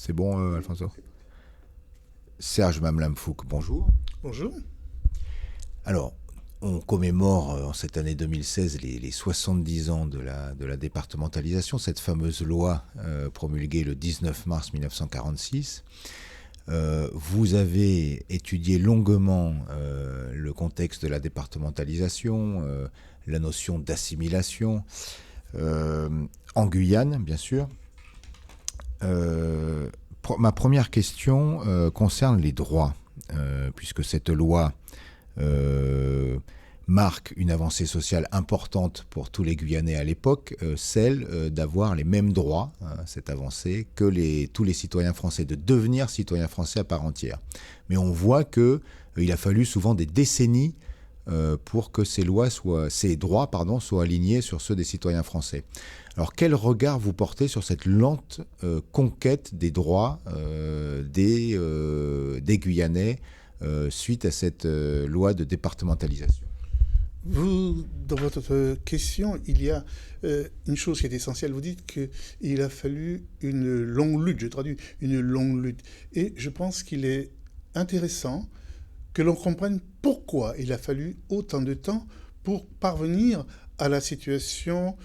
C'est bon, Alfonso? Serge Mamlam Fouque, bonjour. Bonjour. Alors, on commémore en cette année 2016 les 70 ans de la départementalisation, cette fameuse loi promulguée le 19 mars 1946. Vous avez étudié longuement le contexte de la départementalisation, la notion d'assimilation, en Guyane, bien sûr. Ma première question concerne les droits, puisque cette loi marque une avancée sociale importante pour tous les Guyanais à l'époque, celle d'avoir les mêmes droits, cette avancée, que tous les citoyens français, de devenir citoyens français à part entière. Mais on voit qu'il a fallu souvent des décennies pour que ces droits soient alignés sur ceux des citoyens français. Alors, quel regard vous portez sur cette lente conquête des droits des Guyanais suite à cette loi de départementalisation? Dans votre question, il y a une chose qui est essentielle. Vous dites qu'il a fallu une longue lutte, je traduis, une longue lutte. Et je pense qu'il est intéressant que l'on comprenne pourquoi il a fallu autant de temps pour parvenir à la situation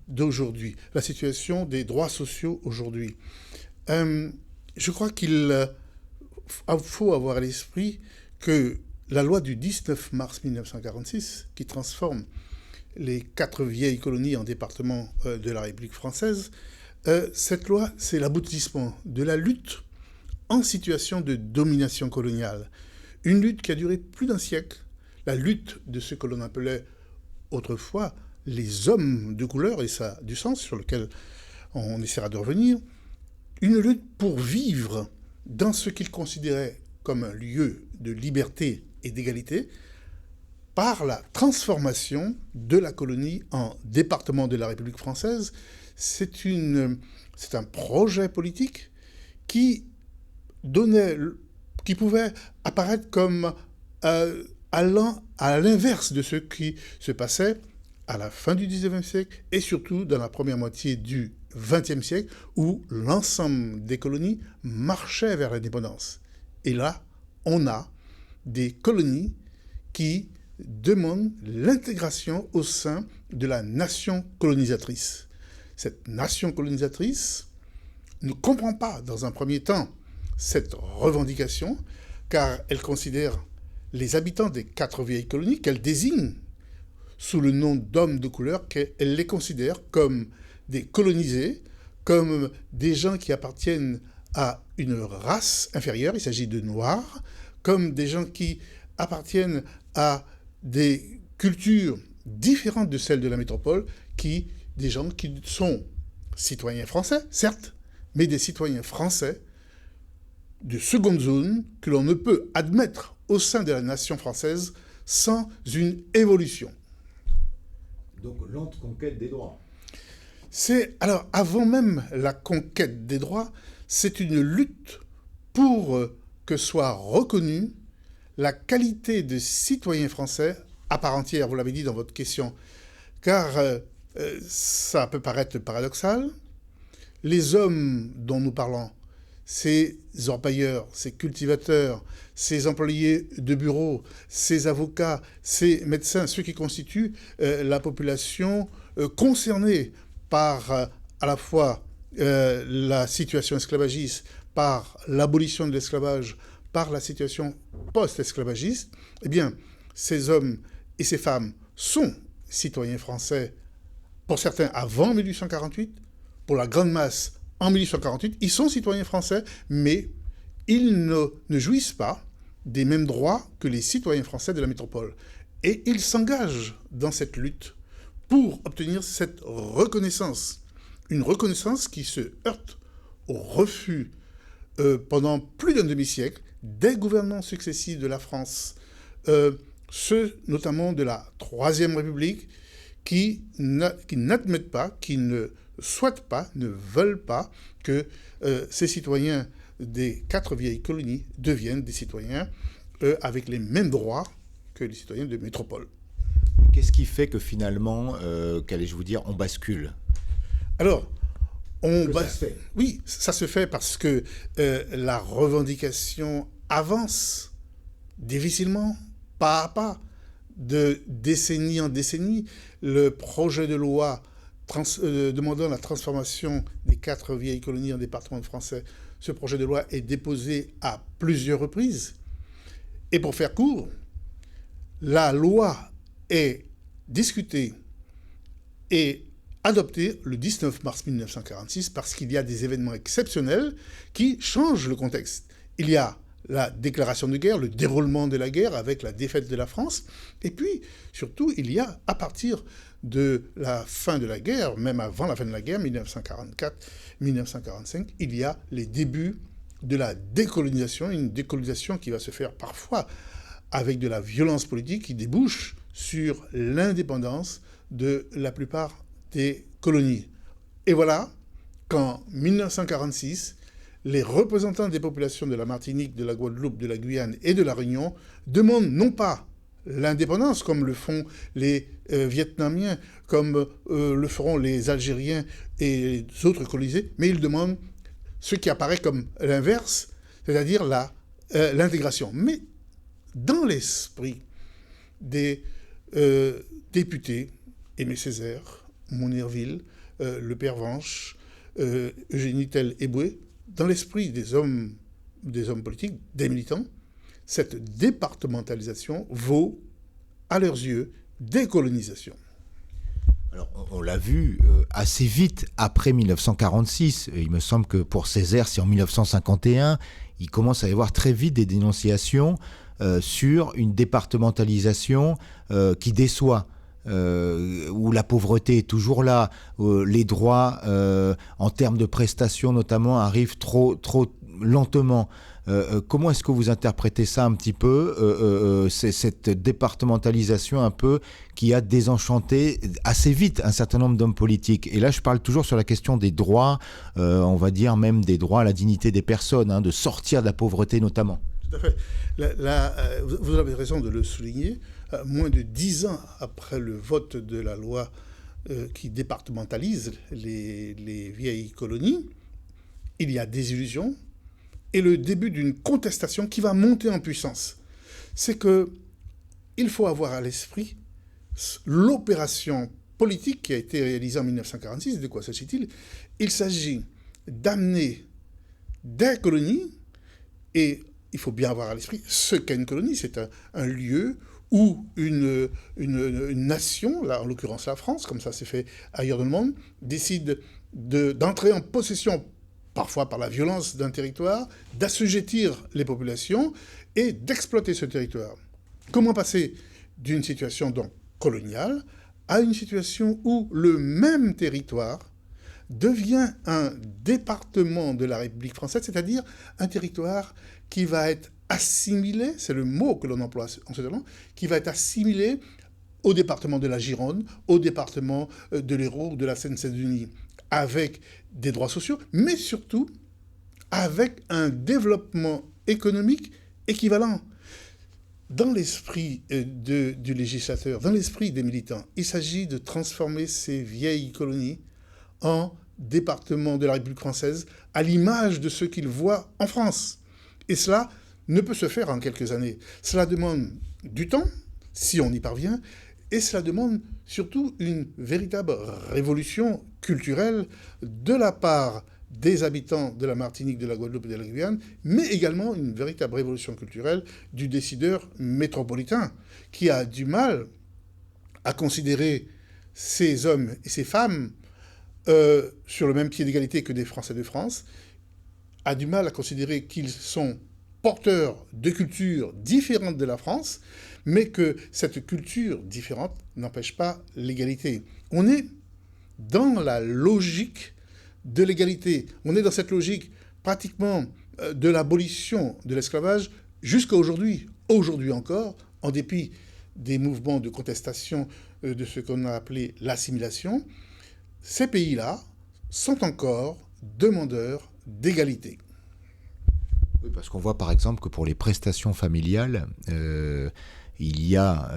d'aujourd'hui, la situation des droits sociaux aujourd'hui. Je crois qu'il faut avoir à l'esprit que la loi du 19 mars 1946, qui transforme les 4 vieilles colonies en départements de la République française, cette loi, c'est l'aboutissement de la lutte en situation de domination coloniale. Une lutte qui a duré plus d'un siècle, la lutte de ce que l'on appelait autrefois les hommes de couleur, et ça a du sens, sur lequel on essaiera de revenir, une lutte pour vivre dans ce qu'ils considéraient comme un lieu de liberté et d'égalité, par la transformation de la colonie en département de la République française. C'est un projet politique qui pouvait apparaître comme allant à l'inverse de ce qui se passait à la fin du XIXe siècle et surtout dans la première moitié du XXe siècle, où l'ensemble des colonies marchait vers l'indépendance. Et là, on a des colonies qui demandent l'intégration au sein de la nation colonisatrice. Cette nation colonisatrice ne comprend pas, dans un premier temps, cette revendication, car elle considère les habitants des 4 vieilles colonies qu'elle désigne sous le nom d'hommes de couleur, qu'elle les considère comme des colonisés, comme des gens qui appartiennent à une race inférieure, il s'agit de noirs, comme des gens qui appartiennent à des cultures différentes de celles de la métropole, des gens qui sont citoyens français, certes, mais des citoyens français de seconde zone que l'on ne peut admettre au sein de la nation française sans une évolution. Donc, lente conquête des droits. Alors, avant même la conquête des droits, c'est une lutte pour que soit reconnue la qualité de citoyen français à part entière, vous l'avez dit dans votre question, car ça peut paraître paradoxal. Les hommes dont nous parlons, ces orpailleurs, ces cultivateurs, ces employés de bureau, ces avocats, ces médecins, ceux qui constituent la population concernée par à la fois la situation esclavagiste, par l'abolition de l'esclavage, par la situation post-esclavagiste, eh bien, ces hommes et ces femmes sont citoyens français, pour certains avant 1848, pour la grande masse en 1848, ils sont citoyens français, mais ils ne jouissent pas des mêmes droits que les citoyens français de la métropole. Et ils s'engagent dans cette lutte pour obtenir cette reconnaissance. Une reconnaissance qui se heurte au refus pendant plus d'un demi-siècle des gouvernements successifs de la France, ceux notamment de la Troisième République, qui n'admettent pas, qui ne souhaitent pas, ne veulent pas que ces citoyens des 4 vieilles colonies deviennent des citoyens avec les mêmes droits que les citoyens de métropole. Qu'est-ce qui fait que finalement, qu'allais-je vous dire, on bascule? Alors, Ça se fait. Oui, ça se fait parce que la revendication avance difficilement, pas à pas, de décennie en décennie. Le projet de loi demandant la transformation des 4 vieilles colonies en départements français, ce projet de loi est déposé à plusieurs reprises. Et pour faire court, la loi est discutée et adoptée le 19 mars 1946 parce qu'il y a des événements exceptionnels qui changent le contexte. Il y a la déclaration de guerre, le déroulement de la guerre avec la défaite de la France, et puis surtout il y a, à partir de la fin de la guerre, même avant la fin de la guerre, 1944-1945, il y a les débuts de la décolonisation, une décolonisation qui va se faire parfois avec de la violence politique qui débouche sur l'indépendance de la plupart des colonies. Et voilà qu'en 1946, les représentants des populations de la Martinique, de la Guadeloupe, de la Guyane et de la Réunion demandent non pas l'indépendance comme le font les Vietnamiens, comme le feront les Algériens et les autres colonisés, mais ils demandent ce qui apparaît comme l'inverse, c'est-à-dire l'intégration. Mais dans l'esprit des députés, Aimé Césaire, Monnerville, Le Père Venche, Eugénie Tell-Eboué, dans l'esprit des hommes politiques, des militants, cette départementalisation vaut, à leurs yeux, décolonisation. Alors, on l'a vu assez vite après 1946. Il me semble que pour Césaire, c'est en 1951. Il commence à y avoir très vite des dénonciations sur une départementalisation qui déçoit. Où la pauvreté est toujours là, les droits en termes de prestations notamment arrivent trop lentement. Comment est-ce que vous interprétez ça un petit peu, c'est cette départementalisation un peu qui a désenchanté assez vite un certain nombre d'hommes politiques. Et là, je parle toujours sur la question des droits, on va dire même des droits à la dignité des personnes, de sortir de la pauvreté notamment. Tout à fait. Vous avez raison de le souligner. Moins de 10 ans après le vote de la loi qui départementalise les vieilles colonies, il y a désillusion et le début d'une contestation qui va monter en puissance. C'est qu'il faut avoir à l'esprit l'opération politique qui a été réalisée en 1946. De quoi s'agit-il ? Il s'agit d'amener des colonies, et il faut bien avoir à l'esprit ce qu'est une colonie. C'est un lieu où une nation, là en l'occurrence la France, comme ça s'est fait ailleurs dans le monde, décide d'entrer en possession, parfois par la violence d'un territoire, d'assujettir les populations et d'exploiter ce territoire. Comment passer d'une situation donc coloniale à une situation où le même territoire devient un département de la République française, c'est-à-dire un territoire qui va être assimilé, c'est le mot que l'on emploie en ce moment, qui va être assimilé au département de la Gironde, au département de l'Hérault, de la Seine-Saint-Denis, avec des droits sociaux, mais surtout avec un développement économique équivalent. Dans l'esprit du législateur, dans l'esprit des militants, il s'agit de transformer ces vieilles colonies en départements de la République française à l'image de ce qu'ils voient en France. Et cela ne peut se faire en quelques années. Cela demande du temps, si on y parvient, et cela demande surtout une véritable révolution culturelle de la part des habitants de la Martinique, de la Guadeloupe et de la Guyane, mais également une véritable révolution culturelle du décideur métropolitain qui a du mal à considérer ces hommes et ces femmes sur le même pied d'égalité que des Français de France, a du mal à considérer qu'ils sont porteurs de cultures différentes de la France, mais que cette culture différente n'empêche pas l'égalité. On est dans la logique de l'égalité. On est dans cette logique pratiquement de l'abolition de l'esclavage jusqu'à aujourd'hui. Aujourd'hui encore, en dépit des mouvements de contestation de ce qu'on a appelé l'assimilation, ces pays-là sont encore demandeurs d'égalité. Oui, parce qu'on voit par exemple que pour les prestations familiales, il y a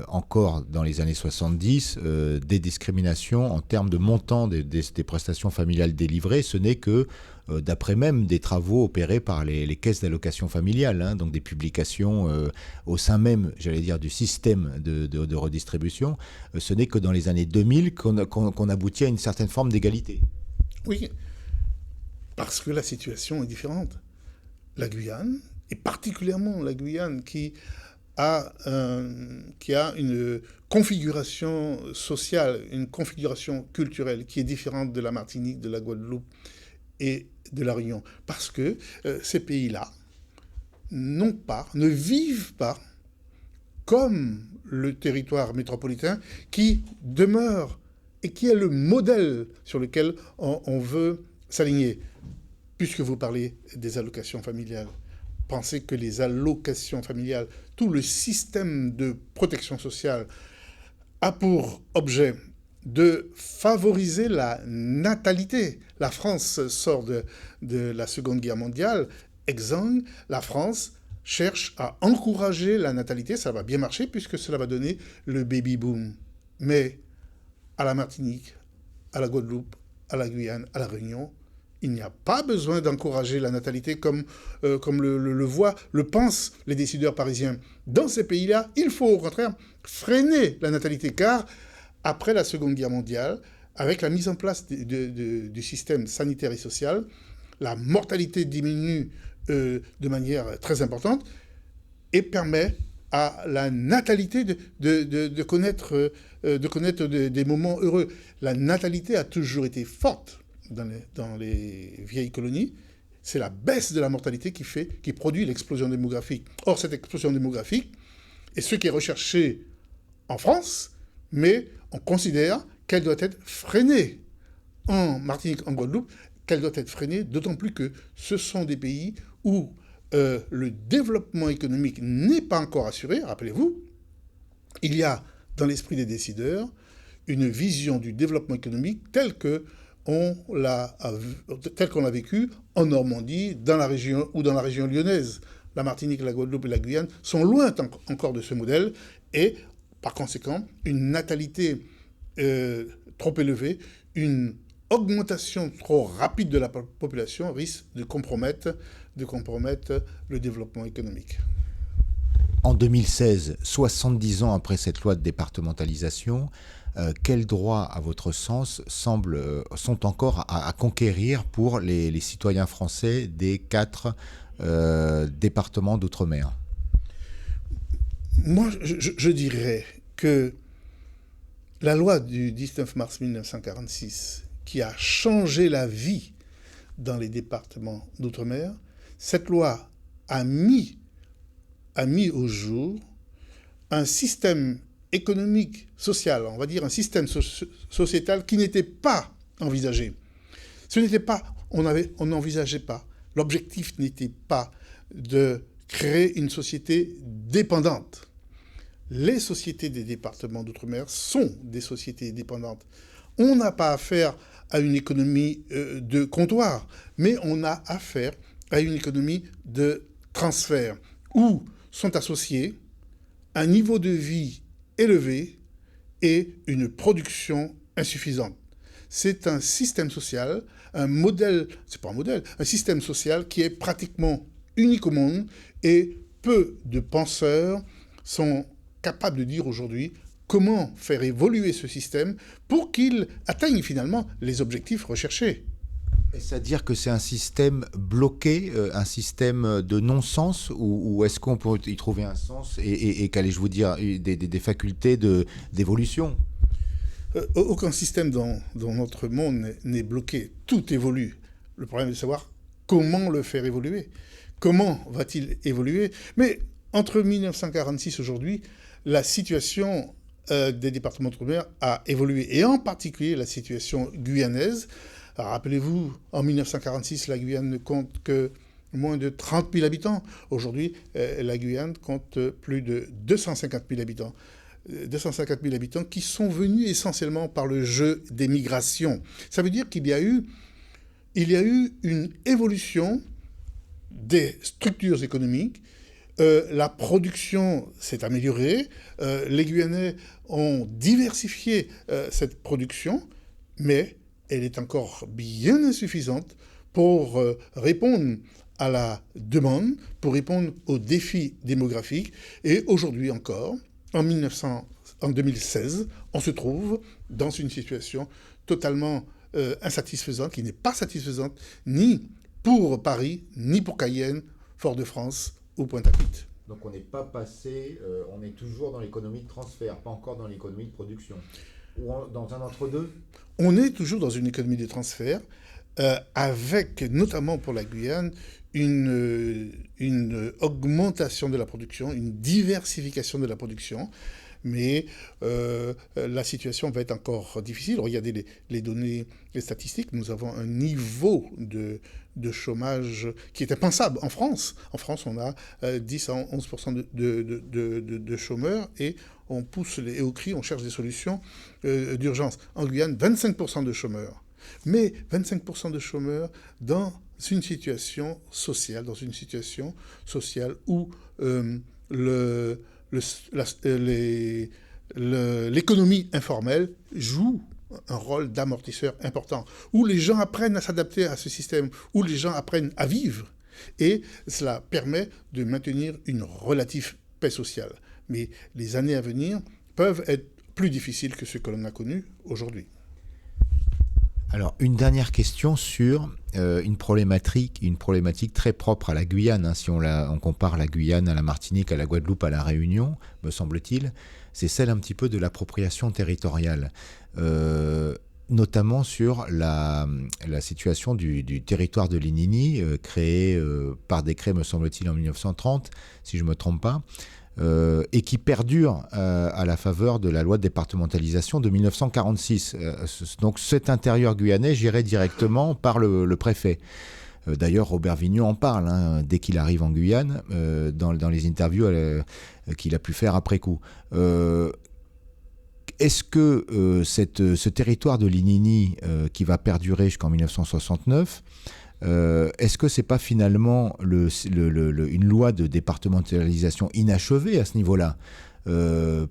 encore dans les années 70 des discriminations en termes de montant des prestations familiales délivrées. Ce n'est que d'après même des travaux opérés par les caisses d'allocation familiale, hein, donc des publications au sein même, j'allais dire, du système de redistribution. Ce n'est que dans les années 2000 qu'on aboutit à une certaine forme d'égalité. Oui, parce que la situation est différente. La Guyane, et particulièrement la Guyane qui a une configuration sociale, une configuration culturelle qui est différente de la Martinique, de la Guadeloupe et de la Réunion. Parce que ces pays-là ne vivent pas comme le territoire métropolitain qui demeure et qui est le modèle sur lequel on veut s'aligner. Puisque vous parlez des allocations familiales, pensez que les allocations familiales, tout le système de protection sociale a pour objet de favoriser la natalité. La France sort de la Seconde Guerre mondiale, exsangue, la France cherche à encourager la natalité, ça va bien marcher puisque cela va donner le baby boom. Mais à la Martinique, à la Guadeloupe, à la Guyane, à la Réunion, il n'y a pas besoin d'encourager la natalité comme le pensent les décideurs parisiens. Dans ces pays-là, il faut au contraire freiner la natalité, car après la Seconde Guerre mondiale, avec la mise en place du système sanitaire et social, la mortalité diminue de manière très importante et permet à la natalité de connaître des moments heureux. La natalité a toujours été forte dans les vieilles colonies. C'est la baisse de la mortalité qui produit l'explosion démographique. Or, cette explosion démographique est ce qui est recherché en France, mais on considère qu'elle doit être freinée en Martinique, en Guadeloupe, qu'elle doit être freinée, d'autant plus que ce sont des pays où le développement économique n'est pas encore assuré. Rappelez-vous, il y a dans l'esprit des décideurs une vision du développement économique telle qu'on l'a vécu en Normandie, dans la région lyonnaise. La Martinique, la Guadeloupe et la Guyane sont loin encore de ce modèle et, par conséquent, une natalité trop élevée, une augmentation trop rapide de la population risque de compromettre le développement économique. En 2016, 70 ans après cette loi de départementalisation, quels droits, à votre sens, sont encore à conquérir pour les citoyens français des 4 départements d'outre-mer? Moi, je dirais que la loi du 19 mars 1946, qui a changé la vie dans les départements d'outre-mer, cette loi a mis au jour un système économique, social, on va dire un système sociétal qui n'était pas envisagé. On n'envisageait pas, l'objectif n'était pas de créer une société dépendante. Les sociétés des départements d'outre-mer sont des sociétés dépendantes. On n'a pas affaire à une économie de comptoir, mais on a affaire à une économie de transfert, où sont associés un niveau de vie élevé et une production insuffisante. C'est un système social, un système social qui est pratiquement unique au monde et peu de penseurs sont capables de dire aujourd'hui comment faire évoluer ce système pour qu'il atteigne finalement les objectifs recherchés. C'est-à-dire que c'est un système bloqué, un système de non-sens, ou est-ce qu'on peut y trouver un sens et qu'allais-je vous dire, des facultés d'évolution? Aucun système dans notre monde n'est bloqué. Tout évolue. Le problème est de savoir comment le faire évoluer. Comment va-t-il évoluer? Mais entre 1946 et aujourd'hui, la situation des départements d'outre-mer a évolué, et en particulier la situation guyanaise. Rappelez-vous, en 1946, la Guyane ne compte que moins de 30 000 habitants. Aujourd'hui, la Guyane compte plus de 250 000 habitants. 250 000 habitants qui sont venus essentiellement par le jeu des migrations. Ça veut dire qu'il y a eu une évolution des structures économiques La production s'est améliorée, les Guyanais ont diversifié cette production, mais elle est encore bien insuffisante pour répondre à la demande, pour répondre aux défis démographiques. Et aujourd'hui encore, en 2016, on se trouve dans une situation totalement insatisfaisante, qui n'est pas satisfaisante ni pour Paris, ni pour Cayenne, Fort-de-France ou Pointe-à-Pitre. Donc on n'est pas passé, on est toujours dans l'économie de transfert, pas encore dans l'économie de production. Ou dans un entre-deux. On est toujours dans une économie de transfert, avec notamment pour la Guyane une augmentation de la production, une diversification de la production, mais la situation va être encore difficile. Regardez les données, les statistiques. Nous avons un niveau de chômage qui est impensable en France. En France, on a 10 à 11% de chômeurs et on pousse au cri, on cherche des solutions d'urgence. En Guyane, 25% de chômeurs. Mais 25% de chômeurs dans une situation sociale, où l'économie informelle joue un rôle d'amortisseur important, où les gens apprennent à s'adapter à ce système, où les gens apprennent à vivre. Et cela permet de maintenir une relative paix sociale. Mais les années à venir peuvent être plus difficiles que ce que l'on a connu aujourd'hui. Alors, une dernière question sur une problématique très propre à la Guyane. Hein, si on compare la Guyane à la Martinique, à la Guadeloupe, à la Réunion, me semble-t-il, c'est celle un petit peu de l'appropriation territoriale. Notamment sur la situation du territoire de l'Inini, créé par décret, me semble-t-il, en 1930, si je ne me trompe pas, et qui perdure à la faveur de la loi de départementalisation de 1946. Donc cet intérieur guyanais géré directement par le préfet. D'ailleurs, Robert Vignon en parle hein, dès qu'il arrive en Guyane, dans les interviews qu'il a pu faire après coup. Est-ce que ce territoire de l'Inini qui va perdurer jusqu'en 1969, est-ce que c'est pas finalement une loi de départementalisation inachevée à ce niveau-là,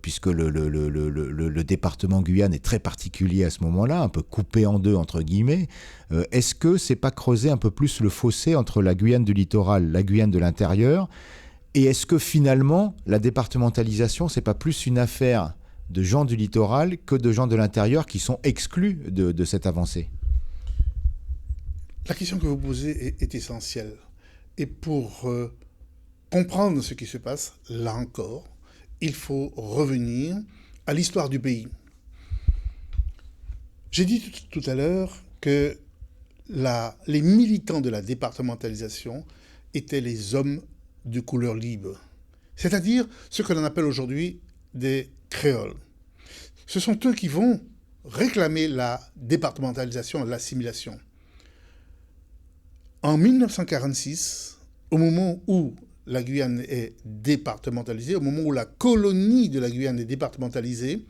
puisque le département Guyane est très particulier à ce moment-là, un peu coupé en deux entre guillemets. Est-ce que c'est pas creuser un peu plus le fossé entre la Guyane du littoral, la Guyane de l'intérieur, et est-ce que finalement la départementalisation c'est pas plus une affaire de gens du littoral que de gens de l'intérieur qui sont exclus de cette avancée? La question que vous posez est essentielle. Et pour comprendre ce qui se passe, là encore, il faut revenir à l'histoire du pays. J'ai dit tout à l'heure que les militants de la départementalisation étaient les hommes de couleur libre, c'est-à-dire ce que l'on appelle aujourd'hui des créoles. Ce sont eux qui vont réclamer la départementalisation, l'assimilation. En 1946, au moment où la Guyane est départementalisée, au moment où la colonie de la Guyane est départementalisée,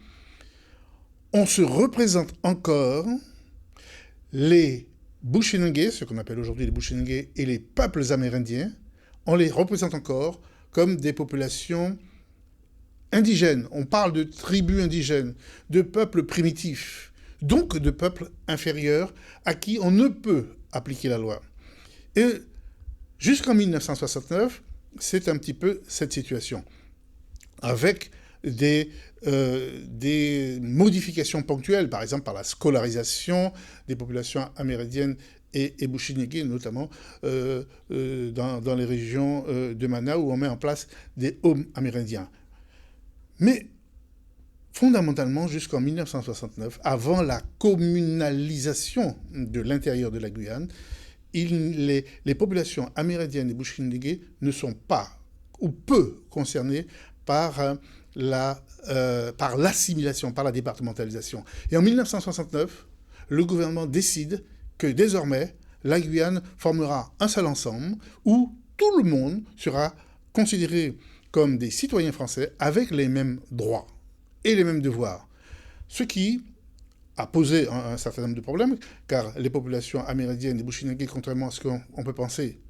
on se représente encore les Bushinengués, ce qu'on appelle aujourd'hui les Bushinengués, et les peuples amérindiens, on les représente encore comme des populations indigènes. On parle de tribus indigènes, de peuples primitifs, donc de peuples inférieurs à qui on ne peut appliquer la loi. Et jusqu'en 1969, c'est un petit peu cette situation, avec des modifications ponctuelles, par exemple par la scolarisation des populations amérindiennes et Bushinengués, notamment dans les régions de Mana, où on met en place des homes amérindiens. Mais fondamentalement, jusqu'en 1969, avant la communalisation de l'intérieur de la Guyane, les populations amérindiennes et Bushinengués ne sont pas ou peu concernées par l'assimilation, par la départementalisation. Et en 1969, le gouvernement décide que désormais, la Guyane formera un seul ensemble où tout le monde sera considéré comme des citoyens français avec les mêmes droits et les mêmes devoirs. Ce qui a posé un certain nombre de problèmes, car les populations amérindiennes et Bushinengués, contrairement à ce qu'on peut penser,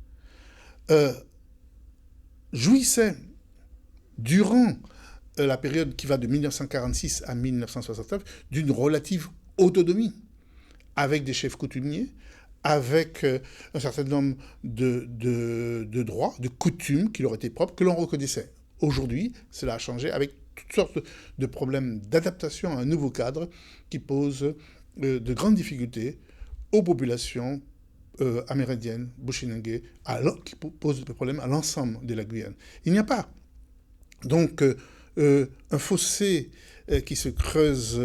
jouissait, durant la période qui va de 1946 à 1969, d'une relative autonomie, avec des chefs coutumiers, avec un certain nombre de droits, de coutumes qui leur étaient propres, que l'on reconnaissait. Aujourd'hui, cela a changé avec toutes sortes de problèmes d'adaptation à un nouveau cadre qui pose de grandes difficultés aux populations amérindiennes, bushinengue, alors qui pose des problèmes à l'ensemble de la Guyane. Il n'y a pas donc un fossé qui se creuse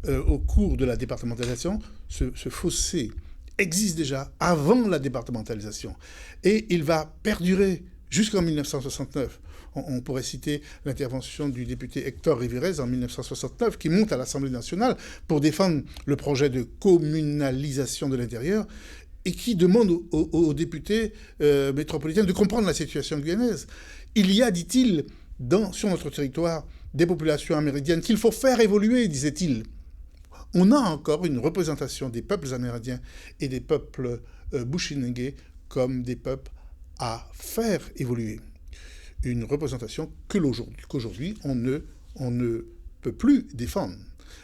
au cours de la départementalisation. Ce fossé existe déjà avant la départementalisation. Et il va perdurer jusqu'en 1969. On pourrait citer l'intervention du député Hector Rivirez en 1969, qui monte à l'Assemblée nationale pour défendre le projet de communalisation de l'intérieur et qui demande aux députés métropolitains de comprendre la situation guyanaise. Il y a, dit-il, sur notre territoire, des populations amérindiennes qu'il faut faire évoluer, disait-il. On a encore une représentation des peuples amérindiens et des peuples bushinengue comme des peuples à faire évoluer. Une représentation qu'aujourd'hui on ne peut plus défendre.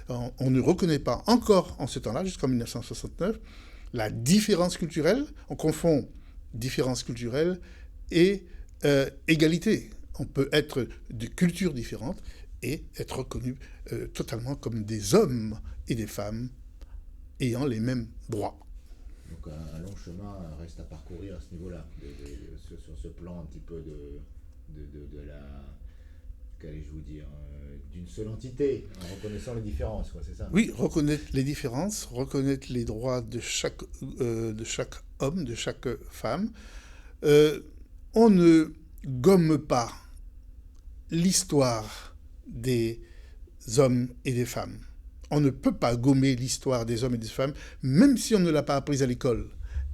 On ne reconnaît pas encore en ce temps-là, jusqu'en 1969, la différence culturelle. On confond différence culturelle et égalité. On peut être de cultures différentes et être reconnu totalement comme des hommes et des femmes ayant les mêmes droits. Donc un long chemin reste à parcourir à ce niveau-là, sur ce plan un petit peu de la, qu'allais-je vous dire, d'une seule entité, en reconnaissant les différences, quoi, c'est ça? Oui, reconnaître les différences, reconnaître les droits de chaque homme, de chaque femme. On ne gomme pas l'histoire des hommes et des femmes. On ne peut pas gommer l'histoire des hommes et des femmes, même si on ne l'a pas apprise à l'école.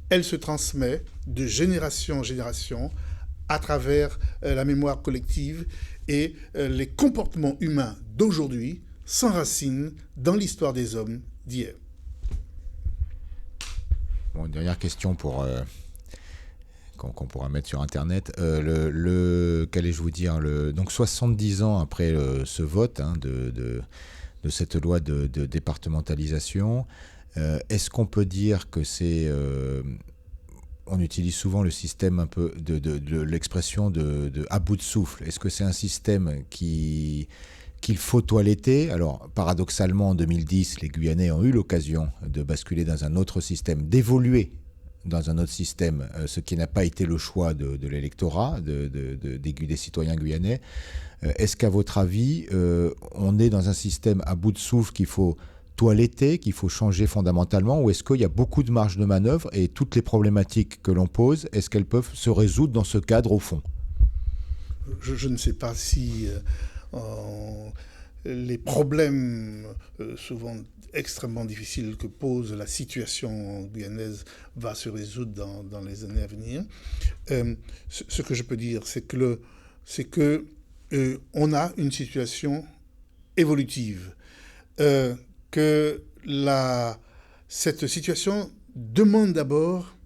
Elle se transmet de génération en génération à travers la mémoire collective et les comportements humains d'aujourd'hui s'enracinent dans l'histoire des hommes d'hier. Bon, une dernière question pour qu'on pourra mettre sur Internet. Qu'allais-je vous dire, donc 70 ans après ce vote de cette loi de départementalisation, est-ce qu'on peut dire que c'est... on utilise souvent le système un peu de l'expression à bout de souffle. Est-ce que c'est un système qu'il faut toiletter? Alors, paradoxalement, en 2010, les Guyanais ont eu l'occasion de basculer dans un autre système, d'évoluer dans un autre système, ce qui n'a pas été le choix de l'électorat, des citoyens guyanais. Est-ce qu'à votre avis, on est dans un système à bout de souffle qu'il faut toiletter, qu'il faut changer fondamentalement, ou est-ce qu'il y a beaucoup de marge de manœuvre et toutes les problématiques que l'on pose, est-ce qu'elles peuvent se résoudre dans ce cadre au fond? Je ne sais pas si les problèmes souvent extrêmement difficiles que pose la situation guyanaise va se résoudre dans les années à venir. Ce que je peux dire, c'est que on a une situation évolutive. Que cette situation demande d'abord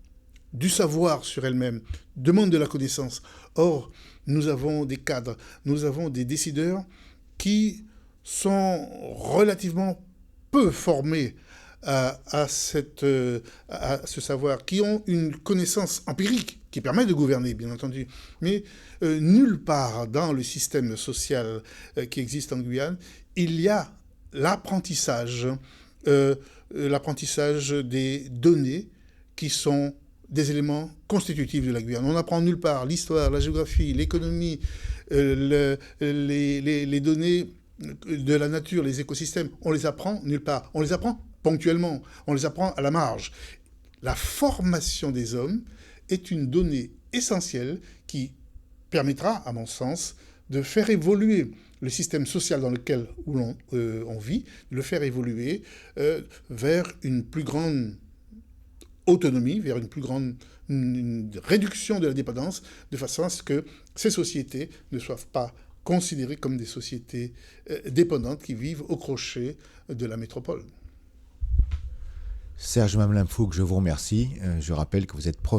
du savoir sur elle-même, demande de la connaissance. Or, nous avons des cadres, nous avons des décideurs qui sont relativement peu formés à ce savoir, qui ont une connaissance empirique qui permet de gouverner, bien entendu. Mais nulle part dans le système social qui existe en Guyane, il y a l'apprentissage des données qui sont des éléments constitutifs de la Guyane. On n'apprend nulle part l'histoire, la géographie, l'économie, les données de la nature, les écosystèmes. On les apprend nulle part. On les apprend ponctuellement, on les apprend à la marge. La formation des hommes est une donnée essentielle qui permettra, à mon sens, de faire évoluer le système social dans lequel on vit, de le faire évoluer vers une plus grande autonomie, vers une réduction de la dépendance, de façon à ce que ces sociétés ne soient pas considérées comme des sociétés dépendantes qui vivent au crochet de la métropole. Serge Mamlin-Fouque, je vous remercie. Je rappelle que vous êtes professeur